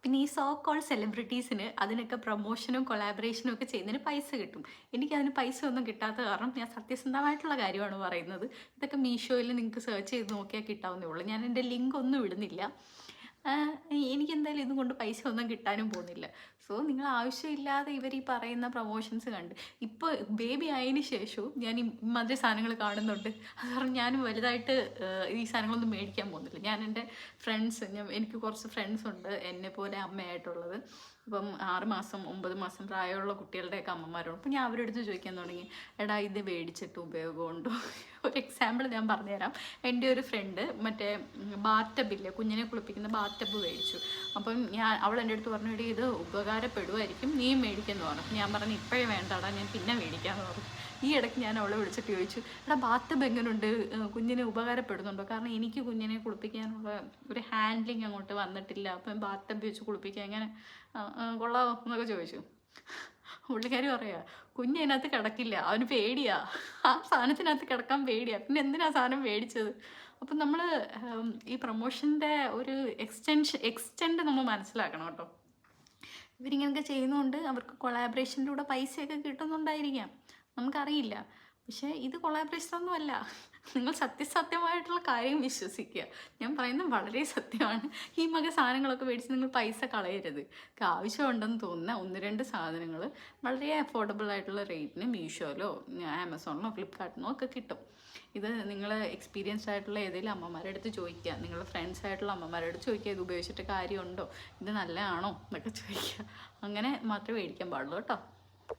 പിന്നെ ഈ so call സെലിബ്രിറ്റീസിന് അതിനൊക്കെ പ്രൊമോഷനും കൊളാബറേഷനും ഒക്കെ ചെയ്യുന്നതിന് പൈസ കിട്ടും. എനിക്കതിന് പൈസ ഒന്നും കിട്ടാത്ത കാരണം ഞാൻ സത്യസന്ധമായിട്ടുള്ള കാര്യമാണ് പറയുന്നത്. ഇതൊക്കെ മീഷോയിൽ നിങ്ങൾക്ക് സെർച്ച് ചെയ്ത് നോക്കിയാൽ കിട്ടാവുന്നേ ഉള്ളൂ. ഞാൻ എൻ്റെ ലിങ്ക് ഒന്നും ഇടുന്നില്ല. എനിക്കെന്തായാലും ഇതും കൊണ്ട് പൈസ ഒന്നും കിട്ടാനും പോകുന്നില്ല. സോ നിങ്ങൾ ആവശ്യമില്ലാതെ ഇവർ ഈ പറയുന്ന പ്രൊമോഷൻസ് കണ്ട് ഇപ്പോൾ ബേബി ആയതിന് ശേഷവും ഞാൻ ഈ മാതിരി സാധനങ്ങൾ കാണുന്നുണ്ട്. അത് കാരണം ഞാനും വലുതായിട്ട് ഈ സാധനങ്ങളൊന്നും മേടിക്കാൻ പോകുന്നില്ല. ഞാൻ എൻ്റെ എനിക്ക് കുറച്ച് ഫ്രണ്ട്സ് ഉണ്ട് എന്നെ പോലെ അമ്മയായിട്ടുള്ളത്. ഇപ്പം 6 മാസം 9 മാസം പ്രായമുള്ള കുട്ടികളുടെയൊക്കെ അമ്മമാരുണ്ട്. അപ്പം ഞാൻ അവരുടെ അടുത്ത് ചോദിക്കാൻ തുടങ്ങി, എടാ ഇത് മേടിച്ചിട്ട് ഉപയോഗമുണ്ടോ? ഒരു എക്സാമ്പിൾ ഞാൻ പറഞ്ഞുതരാം. എൻ്റെ ഒരു ഫ്രണ്ട് മറ്റേ ബാത്തബില്ലേ, കുഞ്ഞിനെ കുളിപ്പിക്കുന്ന ബാത്തബ് മേടിച്ചു. അപ്പം അവൾ എൻ്റെ അടുത്ത് പറഞ്ഞു, എടി ഇത് ഉപകാരപ്പെടുമായിരിക്കും, നീയും മേടിക്കുമെന്ന് പറഞ്ഞു. ഞാൻ പറഞ്ഞു ഇപ്പോഴേ വേണ്ടാടാ, ഞാൻ പിന്നെ മേടിക്കാമെന്ന് പറഞ്ഞു. ഈ ഇടയ്ക്ക് ഞാൻ അവളെ വിളിച്ചിട്ട് ചോദിച്ചു, എടാ ബാത്തബ് എങ്ങനെയുണ്ട്, കുഞ്ഞിനെ ഉപകാരപ്പെടുന്നുണ്ടോ? കാരണം എനിക്ക് കുഞ്ഞിനെ കുളിപ്പിക്കാനുള്ള ഒരു ഹാൻഡ്ലിങ് അങ്ങോട്ട് വന്നിട്ടില്ല. അപ്പം ബാത്തബ് വെച്ച് കുളിപ്പിക്കാൻ എങ്ങനെ കൊള്ളാമോ എന്നൊക്കെ ചോദിച്ചു. പുള്ളിക്കാരി പറയാ, കുഞ്ഞതിനകത്ത് കിടക്കില്ല, അവന് പേടിയാ, ആ സാധനത്തിനകത്ത് കിടക്കാൻ പേടിയാ, പിന്നെ എന്തിനാ സാധനം മേടിച്ചത്? അപ്പം നമ്മൾ ഈ പ്രൊമോഷൻ്റെ ഒരു എക്സ്റ്റെൻഡ് നമ്മൾ മനസ്സിലാക്കണം കേട്ടോ. ഇവരിങ്ങനെയൊക്കെ ചെയ്യുന്നതുകൊണ്ട് അവർക്ക് കൊളാബറേഷനിലൂടെ പൈസയൊക്കെ കിട്ടുന്നുണ്ടായിരിക്കാം, നമുക്കറിയില്ല. പക്ഷേ ഇത് കൊളാബറേഷൻ അല്ല. നിങ്ങൾ സത്യസത്യമായിട്ടുള്ള കാര്യം വിശ്വസിക്കുക. ഞാൻ പറയുന്നത് വളരെ സത്യമാണ്. ഈ സാധനങ്ങളൊക്കെ മേടിച്ച് നിങ്ങൾ പൈസ കളയരുത്. ആവശ്യമുണ്ടെന്ന് തോന്നുന്ന 1-2 സാധനങ്ങൾ വളരെ അഫോർഡബിൾ ആയിട്ടുള്ള റേറ്റിന് മീഷോയിലോ ആമസോണിലോ ഫ്ലിപ്കാർട്ടിനോ ഒക്കെ കിട്ടും. ഇത് നിങ്ങൾ എക്സ്പീരിയൻസ്ഡ് ആയിട്ടുള്ള ഏതെങ്കിലും അമ്മമാരുടെ അടുത്ത് ചോദിക്കുക, നിങ്ങളുടെ ഫ്രണ്ട്സ് ആയിട്ടുള്ള അമ്മമാരുടെ അടുത്ത് ചോദിക്കുക, ഇത് ഉപയോഗിച്ചിട്ട് കാര്യമുണ്ടോ, ഇത് നല്ലതാണോ എന്നൊക്കെ ചോദിക്കുക. അങ്ങനെ മാത്രമേ മേടിക്കാൻ പാടുള്ളൂ കേട്ടോ.